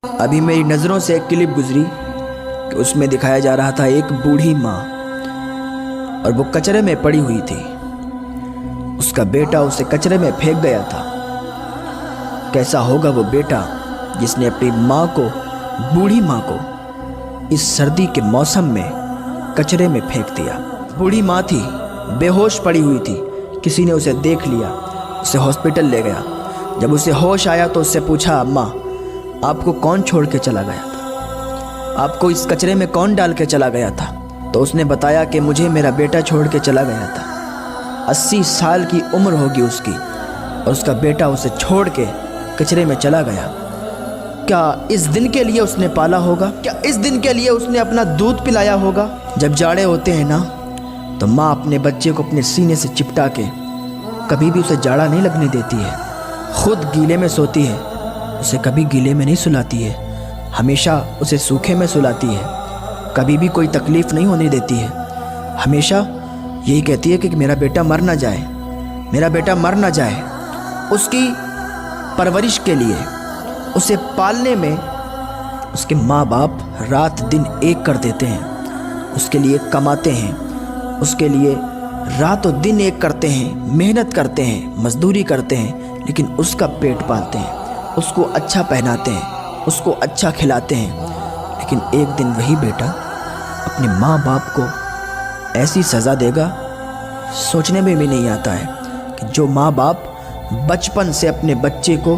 ابھی میری نظروں سے ایک کلپ گزری کہ اس میں دکھایا جا رہا تھا ایک بوڑھی ماں، اور وہ کچرے میں پڑی ہوئی تھی۔ اس کا بیٹا اسے کچرے میں پھینک گیا تھا۔ کیسا ہوگا وہ بیٹا جس نے اپنی ماں کو، بوڑھی ماں کو، اس سردی کے موسم میں کچرے میں پھینک دیا۔ بوڑھی ماں تھی، بے ہوش پڑی ہوئی تھی۔ کسی نے اسے دیکھ لیا، اسے ہاسپٹل لے گیا۔ جب اسے ہوش آیا تو اس سے پوچھا، اماں آپ کو کون چھوڑ کے چلا گیا تھا؟ آپ کو اس کچرے میں کون ڈال کے چلا گیا تھا؟ تو اس نے بتایا کہ مجھے میرا بیٹا چھوڑ کے چلا گیا تھا۔ 80 سال کی عمر ہوگی اس کی، اور اس کا بیٹا اسے چھوڑ کے کچرے میں چلا گیا۔ کیا اس دن کے لیے اس نے پالا ہوگا؟ کیا اس دن کے لیے اس نے اپنا دودھ پلایا ہوگا؟ جب جاڑے ہوتے ہیں نا، تو ماں اپنے بچے کو اپنے سینے سے چپٹا کے کبھی بھی اسے جاڑا نہیں لگنے دیتی ہے۔ خود گیلے میں سوتی ہے، اسے کبھی گیلے میں نہیں سلاتی ہے، ہمیشہ اسے سوکھے میں سلاتی ہے، کبھی بھی کوئی تکلیف نہیں ہونے دیتی ہے۔ ہمیشہ یہی کہتی ہے کہ میرا بیٹا مر نہ جائے، میرا بیٹا مر نہ جائے۔ اس کی پرورش کے لیے، اسے پالنے میں اس کے ماں باپ رات دن ایک کر دیتے ہیں، اس کے لیے کماتے ہیں، اس کے لیے رات و دن ایک کرتے ہیں، محنت کرتے ہیں، مزدوری کرتے ہیں، لیکن اس کا پیٹ پالتے ہیں، اس کو اچھا پہناتے ہیں، اس کو اچھا کھلاتے ہیں۔ لیکن ایک دن وہی بیٹا اپنے ماں باپ کو ایسی سزا دے گا، سوچنے میں بھی نہیں آتا ہے کہ جو ماں باپ بچپن سے اپنے بچے کو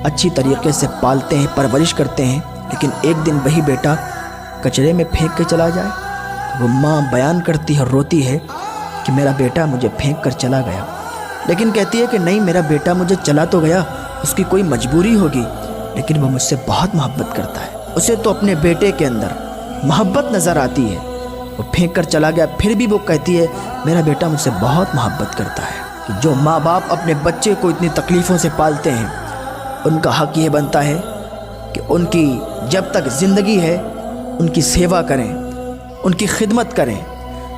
اچھی طریقے سے پالتے ہیں، پرورش کرتے ہیں، لیکن ایک دن وہی بیٹا کچرے میں پھینک کے چلا جائے۔ وہ ماں بیان کرتی ہے، روتی ہے کہ میرا بیٹا مجھے پھینک کر چلا گیا، لیکن کہتی ہے کہ نہیں، میرا بیٹا مجھے چلا تو گیا، اس کی کوئی مجبوری ہوگی، لیکن وہ مجھ سے بہت محبت کرتا ہے۔ اسے تو اپنے بیٹے کے اندر محبت نظر آتی ہے۔ وہ پھینک کر چلا گیا، پھر بھی وہ کہتی ہے میرا بیٹا مجھ سے بہت محبت کرتا ہے۔ جو ماں باپ اپنے بچے کو اتنی تکلیفوں سے پالتے ہیں، ان کا حق یہ بنتا ہے کہ ان کی جب تک زندگی ہے ان کی سیوا کریں، ان کی خدمت کریں۔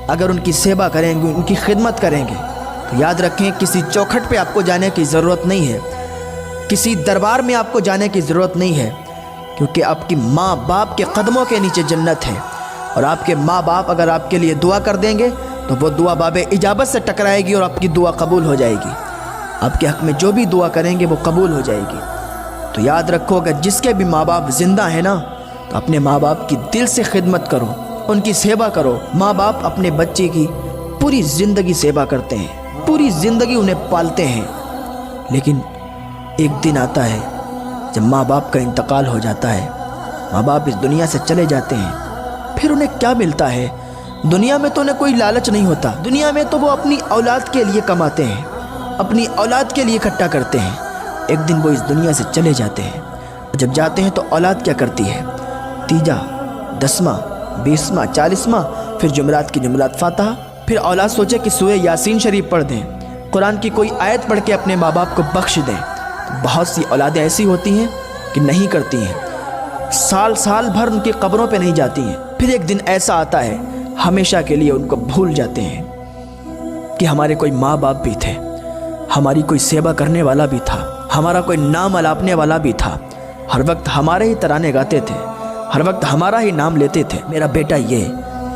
اگر ان کی سیوا کریں گے، ان کی خدمت کریں گے، تو یاد رکھیں کسی چوکھٹ پہ آپ کو جانے کی ضرورت نہیں ہے، کسی دربار میں آپ کو جانے کی ضرورت نہیں ہے، کیونکہ آپ کی ماں باپ کے قدموں کے نیچے جنت ہے۔ اور آپ کے ماں باپ اگر آپ کے لیے دعا کر دیں گے تو وہ دعا باب اجابت سے ٹکرائے گی اور آپ کی دعا قبول ہو جائے گی۔ آپ کے حق میں جو بھی دعا کریں گے وہ قبول ہو جائے گی۔ تو یاد رکھو، اگر جس کے بھی ماں باپ زندہ ہیں نا، تو اپنے ماں باپ کی دل سے خدمت کرو، ان کی سیوا کرو۔ ماں باپ اپنے بچے کی پوری زندگی سیوا کرتے ہیں، پوری زندگی انہیں پالتے ہیں، لیکن ایک دن آتا ہے جب ماں باپ کا انتقال ہو جاتا ہے، ماں باپ اس دنیا سے چلے جاتے ہیں، پھر انہیں کیا ملتا ہے؟ دنیا میں تو انہیں کوئی لالچ نہیں ہوتا، دنیا میں تو وہ اپنی اولاد کے لیے کماتے ہیں، اپنی اولاد کے لیے اکٹھا کرتے ہیں۔ ایک دن وہ اس دنیا سے چلے جاتے ہیں، جب جاتے ہیں تو اولاد کیا کرتی ہے؟ تیجا، 10واں، 20واں، 40واں، پھر جمعرات کی جمعرات فاتحہ۔ پھر اولاد سوچے کہ سورہ یاسین شریف پڑھ دیں، قرآن کی کوئی آیت پڑھ کے اپنے ماں باپ کو بخش دیں۔ بہت سی اولادیں ایسی ہوتی ہیں کہ نہیں کرتی ہیں، سال بھر ان کی قبروں پہ نہیں جاتی ہیں۔ پھر ایک دن ایسا آتا ہے، ہمیشہ کے لیے ان کو بھول جاتے ہیں کہ ہمارے کوئی ماں باپ بھی تھے، ہماری کوئی سیوا کرنے والا بھی تھا، ہمارا کوئی نام الاپنے والا بھی تھا، ہر وقت ہمارے ہی ترانے گاتے تھے، ہر وقت ہمارا ہی نام لیتے تھے، میرا بیٹا یہ،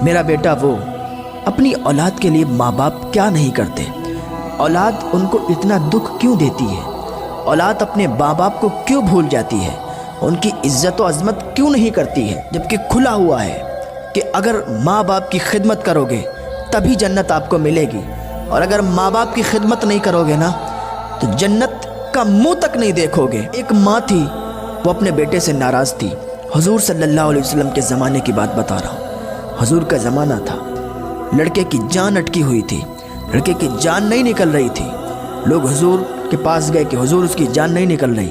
میرا بیٹا وہ۔ اپنی اولاد کے لیے ماں باپ کیا نہیں کرتے؟ اولاد ان کو اتنا دکھ کیوں دیتی ہے؟ اولاد اپنے ماں باپ کو کیوں بھول جاتی ہے؟ ان کی عزت و عظمت کیوں نہیں کرتی ہے؟ جبکہ کھلا ہوا ہے کہ اگر ماں باپ کی خدمت کرو گے تبھی جنت آپ کو ملے گی، اور اگر ماں باپ کی خدمت نہیں کرو گے نا تو جنت کا منہ تک نہیں دیکھو گے۔ ایک ماں تھی، وہ اپنے بیٹے سے ناراض تھی۔ حضور صلی اللہ علیہ وسلم کے زمانے کی بات بتا رہا ہوں۔ حضور کا زمانہ تھا، لڑکے کی جان اٹکی ہوئی تھی، لڑکے کی جان نہیں نکل رہی تھی۔ لوگ حضور کے پاس گئے کہ حضور اس کی جان نہیں نکل رہی۔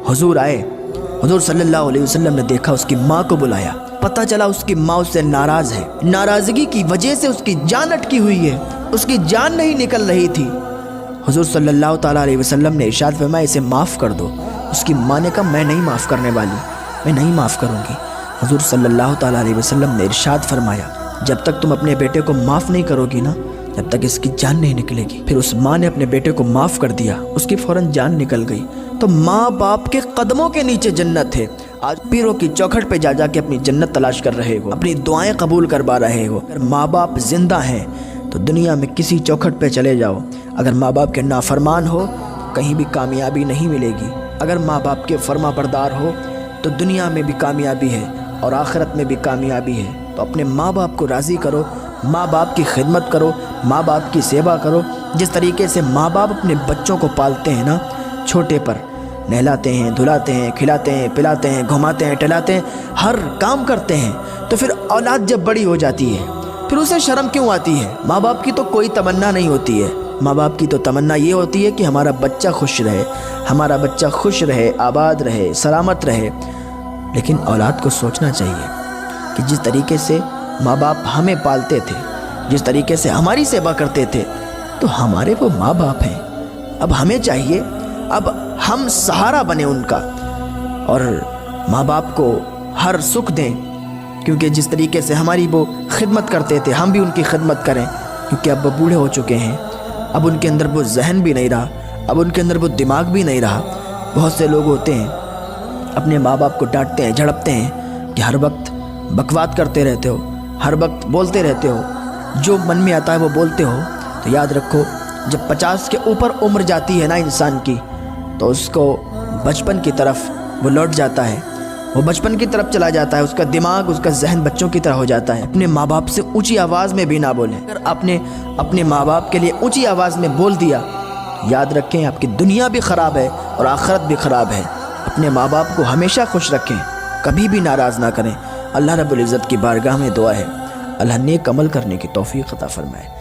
حضور آئے، حضور صلی اللہ علیہ وسلم نے دیکھا، اس کی ماں کو بلایا، پتہ چلا اس کی ماں اس سے ناراض ہے، ناراضگی کی وجہ سے اس کی جان اٹکی ہوئی ہے، اس کی جان نہیں نکل رہی تھی۔ حضور صلی اللہ تعالیٰ علیہ وسلم نے ارشاد فرمایا اسے معاف کر دو۔ اس کی ماں نے کہا میں نہیں معاف کرنے والی، میں نہیں معاف کروں گی۔ حضور صلی اللہ تعالیٰ علیہ وسلم نے ارشاد فرمایا جب تک تم اپنے بیٹے کو معاف نہیں کرو گی نا، جب تک اس کی جان نہیں نکلے گی۔ پھر اس ماں نے اپنے بیٹے کو معاف کر دیا، اس کی فوراً جان نکل گئی۔ تو ماں باپ کے قدموں کے نیچے جنت ہے۔ آج پیروں کی چوکھٹ پہ جا جا کے اپنی جنت تلاش کر رہے ہو، اپنی دعائیں قبول کروا رہے ہو۔ اگر ماں باپ زندہ ہیں تو دنیا میں کسی چوکھٹ پہ چلے جاؤ، اگر ماں باپ کے نافرمان ہو کہیں بھی کامیابی نہیں ملے گی۔ اگر ماں باپ کے فرما بردار ہو تو دنیا میں بھی کامیابی ہے اور آخرت میں بھی کامیابی ہے۔ تو اپنے ماں باپ کو راضی کرو، ماں باپ کی خدمت کرو، ماں باپ کی سیوا کرو۔ جس طریقے سے ماں باپ اپنے بچوں کو پالتے ہیں نا، چھوٹے پر نہلاتے ہیں، دھلاتے ہیں، کھلاتے ہیں، پلاتے ہیں، گھماتے ہیں، ٹہلاتے ہیں، ہر کام کرتے ہیں، تو پھر اولاد جب بڑی ہو جاتی ہے پھر اسے شرم کیوں آتی ہے؟ ماں باپ کی تو کوئی تمنا نہیں ہوتی ہے، ماں باپ کی تو تمنا یہ ہوتی ہے کہ ہمارا بچہ خوش رہے، ہمارا بچہ خوش رہے، آباد رہے، سلامت رہے۔ لیکن اولاد کو سوچنا چاہیے کہ جس طریقے سے ماں باپ ہمیں پالتے تھے، جس طریقے سے ہماری سیوا کرتے تھے، تو ہمارے وہ ماں باپ ہیں۔ اب ہمیں چاہیے اب ہم سہارا بنیں ان کا، اور ماں باپ کو ہر سکھ دیں، کیونکہ جس طریقے سے ہماری وہ خدمت کرتے تھے ہم بھی ان کی خدمت کریں، کیونکہ اب وہ بوڑھے ہو چکے ہیں، اب ان کے اندر وہ ذہن بھی نہیں رہا، اب ان کے اندر وہ دماغ بھی نہیں رہا۔ بہت سے لوگ ہوتے ہیں اپنے ماں باپ کو ڈانٹتے ہیں، جھڑپتے ہیں کہ ہر وقت بکوات کرتے رہتے ہو، ہر وقت بولتے رہتے ہو، جو من میں آتا ہے وہ بولتے ہو۔ تو یاد رکھو جب 50 کے اوپر عمر جاتی ہے نا انسان کی، تو اس کو بچپن کی طرف وہ لوٹ جاتا ہے، وہ بچپن کی طرف چلا جاتا ہے، اس کا دماغ، اس کا ذہن بچوں کی طرح ہو جاتا ہے۔ اپنے ماں باپ سے اونچی آواز میں بھی نہ بولیں۔ اگر آپ نے اپنے ماں باپ کے لیے اونچی آواز میں بول دیا تو یاد رکھیں آپ کی دنیا بھی خراب ہے اور آخرت بھی خراب ہے۔ اپنے ماں باپ کو ہمیشہ خوش رکھیں، کبھی بھی ناراض نہ کریں۔ اللہ رب العزت کی بارگاہ میں دعا ہے اللہ نیک عمل کرنے کی توفیق عطا فرمائے۔